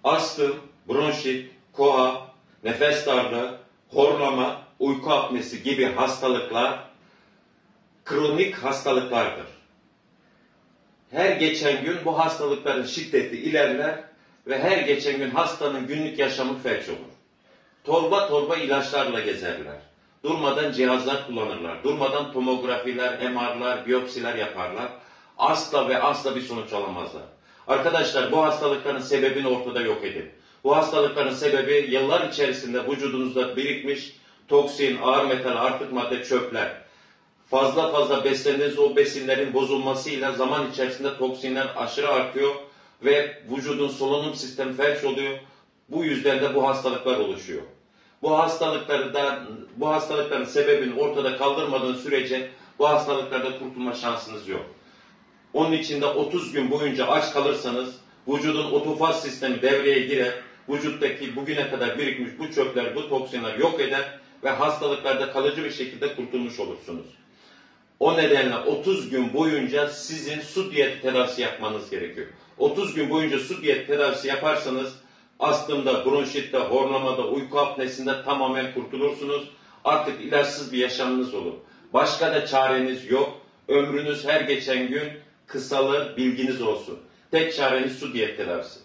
Astım, bronşit, koa, nefes darlığı, horlama, uyku apnesi gibi hastalıklar kronik hastalıklardır. Her geçen gün bu hastalıkların şiddeti ilerler ve her geçen gün hastanın günlük yaşamı felç olur. Torba torba ilaçlarla gezerler. Durmadan cihazlar kullanırlar. Durmadan tomografiler, MR'lar, biyopsiler yaparlar. Asla ve asla bir sonuç alamazlar. Arkadaşlar, bu hastalıkların sebebini ortada yok edin. Bu hastalıkların sebebi yıllar içerisinde vücudunuzda birikmiş toksin, ağır metal, artık madde, çöpler. Fazla beslendiğiniz o besinlerin bozulmasıyla zaman içerisinde toksinler aşırı artıyor ve vücudun solunum sistemi felç oluyor. Bu yüzden de bu hastalıklar oluşuyor. Bu hastalıkların sebebini ortada kaldırmadığın sürece bu hastalıklarda kurtulma şansınız yok. Onun için de 30 gün boyunca aç kalırsanız vücudun otofaz sistemi devreye girer. Vücuttaki bugüne kadar birikmiş bu çöpler, bu toksinler yok eder ve hastalıklarda kalıcı bir şekilde kurtulmuş olursunuz. O nedenle 30 gün boyunca sizin su diyeti tedavisi yapmanız gerekiyor. 30 gün boyunca su diyeti tedavisi yaparsanız astımda, bronşitte, horlamada, uyku apnesinde tamamen kurtulursunuz. Artık ilaçsız bir yaşamınız olur. Başka da çareniz yok. Ömrünüz her geçen gün kısalır, bilginiz olsun. Tek çareniz su diyet tedavisi.